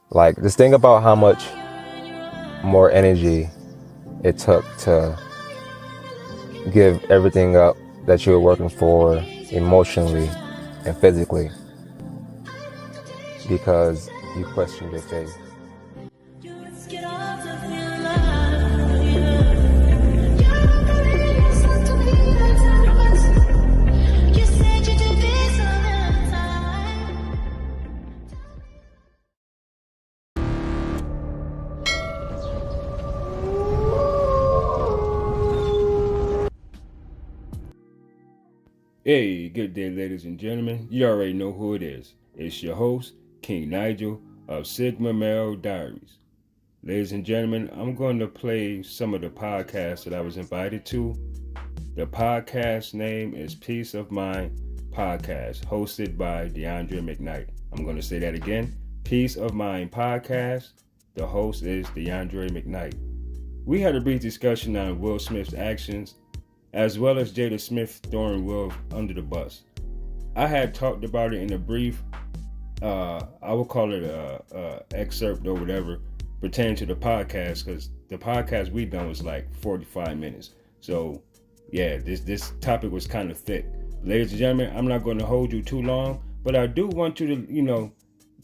Like, just think about how much more energy it took to give everything up that you were working for emotionally and physically because you questioned your faith. Hey, good day, ladies and gentlemen. You already know who it is. It's your host, King Nigel of Sigma Male Diaries. Ladies and gentlemen, I'm going to play some of the podcasts that I was invited to. The podcast name is Peace of Mind Podcast, hosted by Deandre McKnight. I'm going to say that again. Peace of Mind Podcast. The host is Deandre McKnight. We had a brief discussion on Will Smith's actions as well as Jada Smith throwing Will under the bus. I had talked about it in a brief, I will call it a excerpt or whatever, pertaining to the podcast, because the podcast we done was like 45 minutes. So yeah, this topic was kind of thick. Ladies and gentlemen, I'm not going to hold you too long, but I do want you to,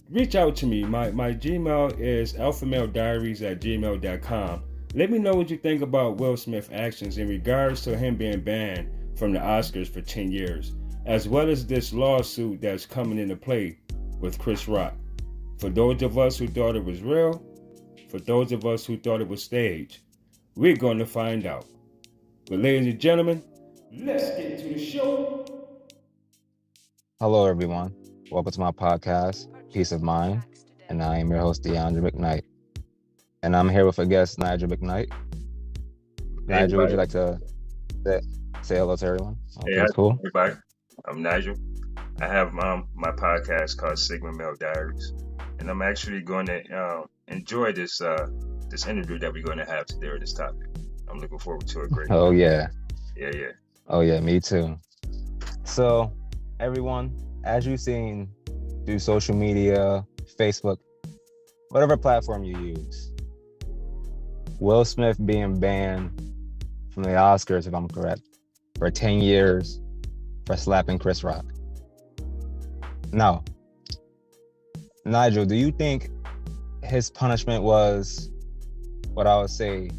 reach out to me. My Gmail is alphamalediaries@gmail.com. Let me know what you think about Will Smith's actions in regards to him being banned from the Oscars for 10 years, as well as this lawsuit that's coming into play with Chris Rock. For those of us who thought it was real, for those of us who thought it was staged, we're going to find out. But ladies and gentlemen, let's get to the show. Hello, everyone. Welcome to my podcast, Peace of Mind, and I am your host, Deandre McKnight. And I'm here with a guest, Nigel McKnight. Nigel, would you like to say hello to everyone? Okay, hey, cool. Everybody, I'm Nigel. I have my podcast called Sigma Male Diaries, and I'm actually going to enjoy this interview that we're going to have today on this topic. I'm looking forward to a great. Oh yeah. Yeah. Oh yeah, me too. So, everyone, as you've seen through social media, Facebook, whatever platform you use, Will Smith being banned from the Oscars, if I'm correct, for 10 years for slapping Chris Rock. Now, Nigel, do you think his punishment was, what I would say,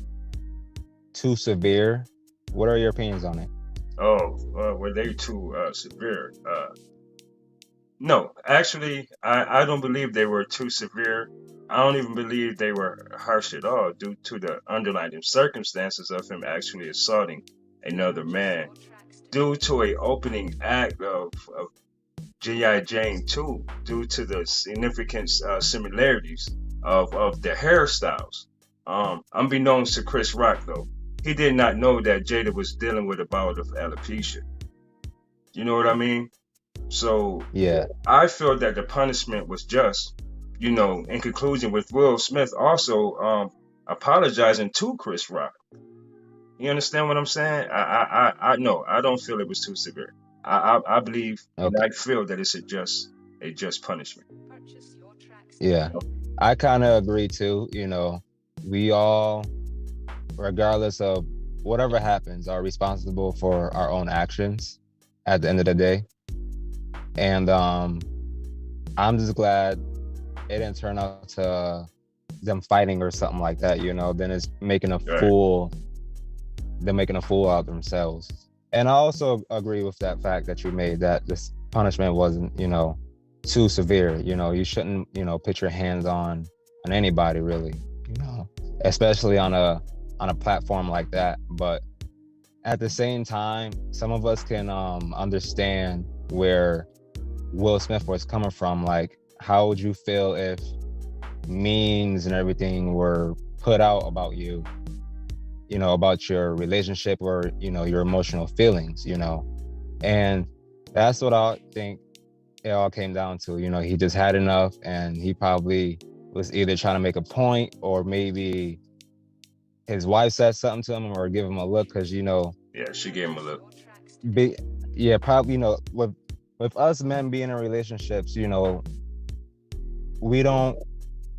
too severe? What are your opinions on it? Were they too severe? No, actually, I don't believe they were too severe. I don't even believe they were harsh at all due to the underlying circumstances of him actually assaulting another man due to a opening act of G.I. Jane 2, due to the significant similarities of the hairstyles. Unbeknownst to Chris Rock, though, he did not know that Jada was dealing with a bout of alopecia. You know what I mean? So yeah, I feel that the punishment was just. In conclusion, with Will Smith also apologizing to Chris Rock. You understand what I'm saying? I know I don't feel it was too severe. I believe and I feel that it's a just punishment. Yeah, I kind of agree too. We all, regardless of whatever happens, are responsible for our own actions at the end of the day. And I'm just glad it didn't turn out to them fighting or something like that, then it's making a fool. They're making a fool out of themselves. And I also agree with that fact that you made, that this punishment wasn't, too severe. You shouldn't, put your hands on anybody really, especially on a platform like that. But at the same time, some of us can understand where Will Smith was coming from. Like, how would you feel if memes and everything were put out about you, about your relationship or, your emotional feelings, and that's what I think it all came down to. He just had enough, and he probably was either trying to make a point, or maybe his wife said something to him or give him a look, because, yeah, she gave him a look. Probably, with us men being in relationships, we don't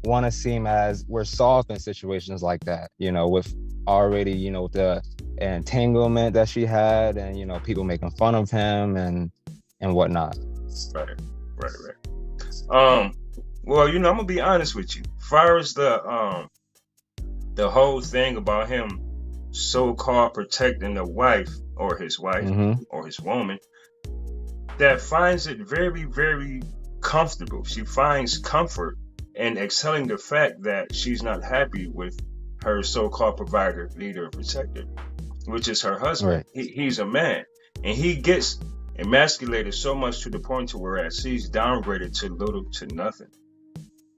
want to seem as we're soft in situations like that, with already, the entanglement that she had, and people making fun of him and whatnot. Right. Well, I'm gonna be honest with you. As far as the whole thing about him so-called protecting the wife or his wife or his woman, that finds it very, very comfortable. She finds comfort in excelling the fact that she's not happy with her so-called provider, leader, protector, which is her husband. Right. He's a man, and he gets emasculated so much to the point to where she's downgraded to little to nothing.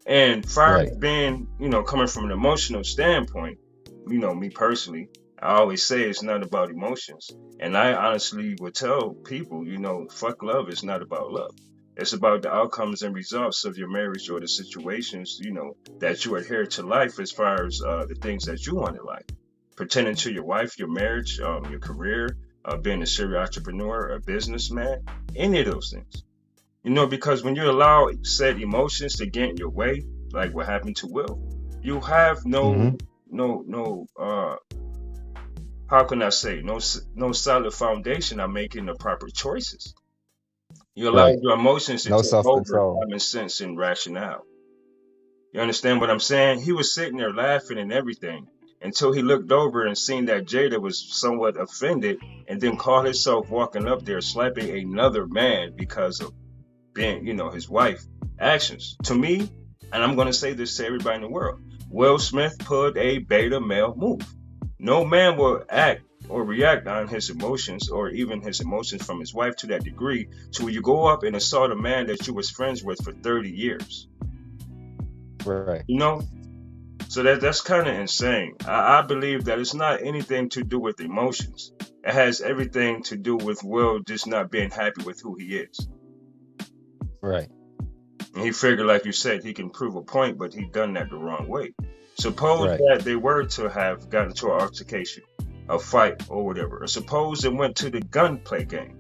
And far as being, coming from an emotional standpoint, me personally, I always say it's not about emotions. And I honestly would tell people, fuck love, it's not about love. It's about the outcomes and results of your marriage or the situations, that you adhere to life as far as the things that you want in life. Pertaining to your wife, your marriage, your career, being a serial entrepreneur, a businessman, any of those things. Because when you allow said emotions to get in your way, like what happened to Will, you have no how can I say, no solid foundation on making the proper choices. You allow your emotions to take over common sense and rationale. You understand what I'm saying? He was sitting there laughing and everything until he looked over and seen that Jada was somewhat offended, and then caught himself walking up there slapping another man because of being, his wife actions. To me, and I'm going to say this to everybody in the world, Will Smith pulled a beta male move. No man will act or react on his emotions, or even his emotions from his wife, to that degree, to where you go up and assault a man that you was friends with for 30 years. Right. So that's kind of insane. I believe that it's not anything to do with emotions. It has everything to do with Will just not being happy with who he is. Right. And he figured, like you said, he can prove a point, but he done that the wrong way. Suppose that they were to have gotten to an altercation, a fight or whatever. Or suppose it went to the gunplay game.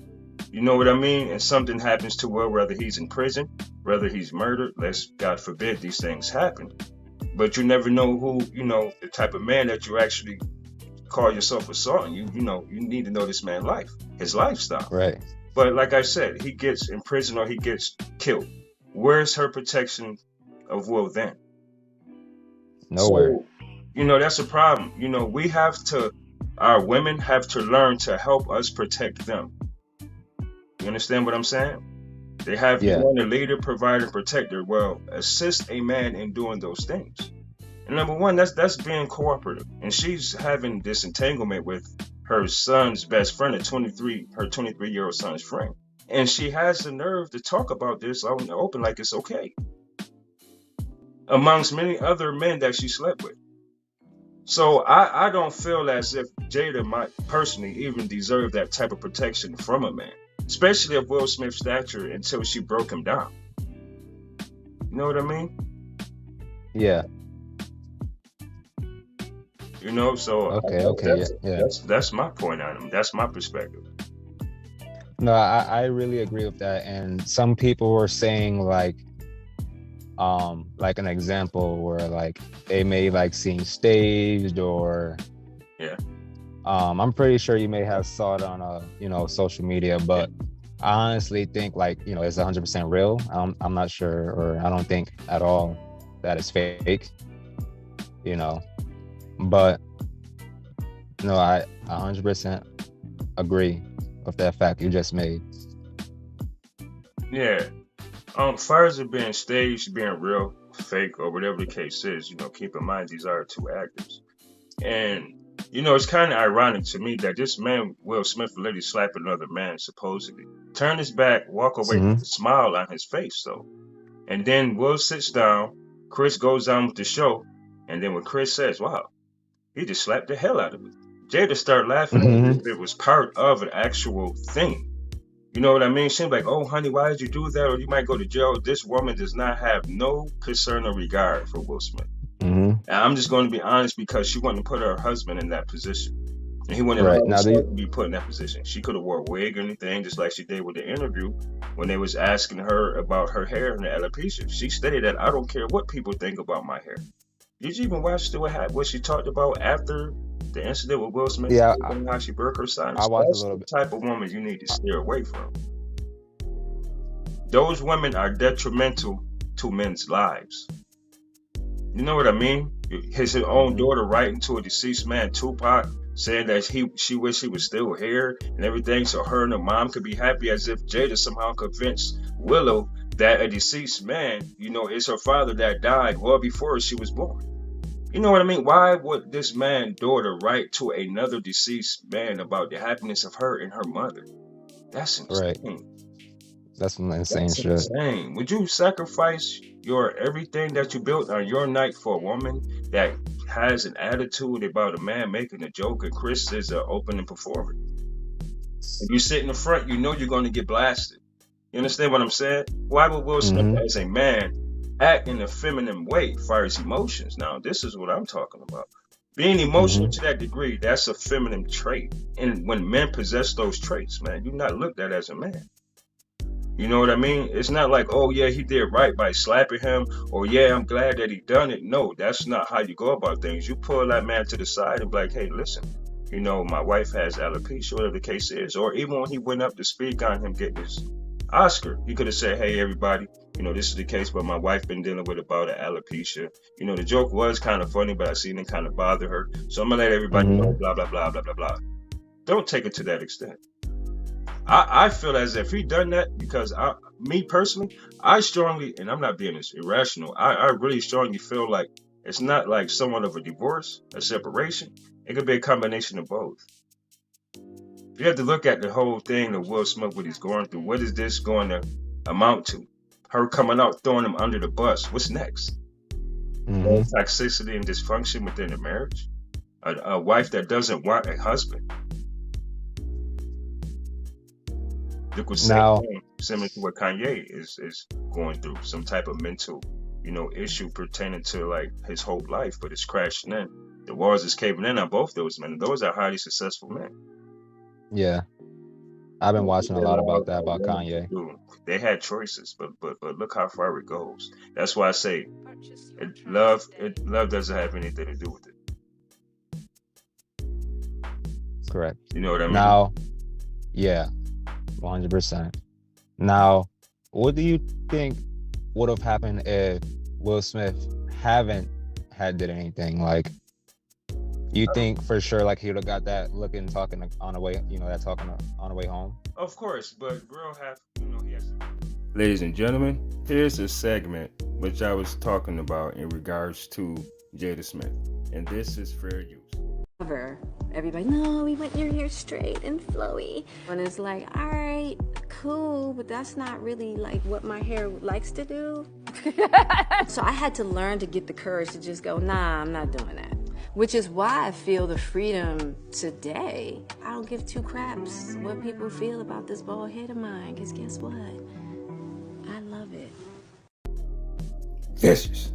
You know what I mean? And something happens to Will, whether he's in prison, whether he's murdered, let's God forbid these things happen. But you never know who, the type of man that you actually call yourself assaulting. You need to know this man's life, his lifestyle. Right. But like I said, he gets in prison or he gets killed. Where's her protection of Will then? Nowhere. So, that's a problem. Our women have to learn to help us protect them. You understand what I'm saying? They have you want a leader, provider, protector. Well, assist a man in doing those things. And number one, that's being cooperative. And she's having this entanglement with her son's best friend, her 23-year-old son's friend. And she has the nerve to talk about this out in the open like it's okay, amongst many other men that she slept with. So I don't feel as if Jada might personally even deserve that type of protection from a man, especially of Will Smith's stature, until she broke him down. You know what I mean? Yeah. So okay, that's my point on him. That's my perspective. No, I really agree with that. And some people were saying like an example where like they may like seem staged, or I'm pretty sure you may have saw it on social media, but I honestly think like it's 100% real. I'm not sure, or I don't think at all that it's fake. But no, I 100% agree with that fact you just made. Yeah. As far as it being staged, being real, fake, or whatever the case is, keep in mind these are two actors. And, it's kind of ironic to me that this man, Will Smith, literally slapped another man, supposedly. Turn his back, walk away with a smile on his face, though. And then Will sits down, Chris goes on with the show, and then when Chris says, wow, he just slapped the hell out of me, Jada started laughing as if it was part of an actual thing. You know what I mean? She's like, oh, honey, why did you do that? Or you might go to jail. This woman does not have no concern or regard for Will Smith. And I'm just going to be honest, because she wanted to put her husband in that position. And he wouldn't Right. allow Now, himself to be put in that position. She could have wore a wig or anything, just like she did with the interview when they was asking her about her hair and the alopecia. She stated that I don't care what people think about my hair. Did you even watch what she talked about after the incident with Will Smith? yeah, How she broke her silence. I watched a That's little the bit. type of woman you need to steer away from. Those women are detrimental to men's lives. You know what I mean? His own daughter writing to a deceased man, Tupac, saying that she wished he was still here and everything, so her and her mom could be happy, as if Jada somehow convinced Willow that a deceased man, is her father that died well before she was born. You know what I mean? Why would this man's daughter write to another deceased man about the happiness of her and her mother? That's insane. Right. That's some insane That's shit. insane. Would you sacrifice your everything that you built on your night for a woman that has an attitude about a man making a joke and Chris is an opening performer? If you sit in the front, you know you're going to get blasted. You understand what I'm saying? Why would Will Smith, as a man, act in a feminine way as far as emotions? Now, this is what I'm talking about. Being emotional to that degree, that's a feminine trait. And when men possess those traits, man, you're not looked at as a man. You know what I mean? It's not like, oh, yeah, he did right by slapping him, or yeah, I'm glad that he done it. No, that's not how you go about things. You pull that man to the side and be like, hey, listen, my wife has alopecia, whatever the case is. Or even when he went up to speak on him getting his Oscar, he could have said, hey, everybody, this is the case, but my wife been dealing with about an alopecia. The joke was kind of funny, but I seen it kind of bother her. So I'm going to let everybody know, blah, blah, blah, blah, blah, blah. Don't take it to that extent. I feel as if he done that because me personally, I strongly, and I'm not being irrational, I really strongly feel like it's not like somewhat of a divorce, a separation. It could be a combination of both. You have to look at the whole thing of Will Smith, what he's going through. What is this going to amount to? Her coming out, throwing him under the bus. What's next? Toxicity and dysfunction within a marriage? A wife that doesn't want a husband? Look what's similar to what Kanye is going through, some type of mental, issue pertaining to like his whole life, but it's crashing in. The walls is caving in on both those men. Those are highly successful men. Yeah, I've been watching a lot about that, about Kanye. They had choices, but look how far it goes. That's why I say, love doesn't have anything to do with it. Correct. You know what I mean? Now, yeah. 100%. Now, what do you think would have happened if Will Smith haven't did anything? Like, you think for sure like he would have got that looking, talking on the way, that talking on the way home? Of course, but bro he has to. Ladies and gentlemen, here's a segment which I was talking about in regards to Jada Smith, and this is fair use. Everybody, no, we want your hair straight and flowy. And it's like, all right, cool, but that's not really like what my hair likes to do. So I had to learn to get the courage to just go, nah, I'm not doing that. Which is why I feel the freedom today. I don't give two craps what people feel about this bald head of mine, because guess what? I love it. Vicious.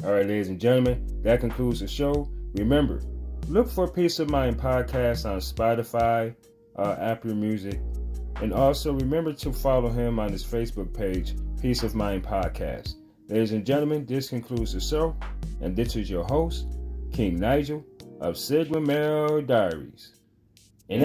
All right, ladies and gentlemen, that concludes the show. Remember, look for Peace of Mind Podcast on Spotify, Apple Music, and also remember to follow him on his Facebook page, Peace of Mind Podcast. Ladies and gentlemen, this concludes the show, and this is your host, King Nigel of Sigma Male Diaries. And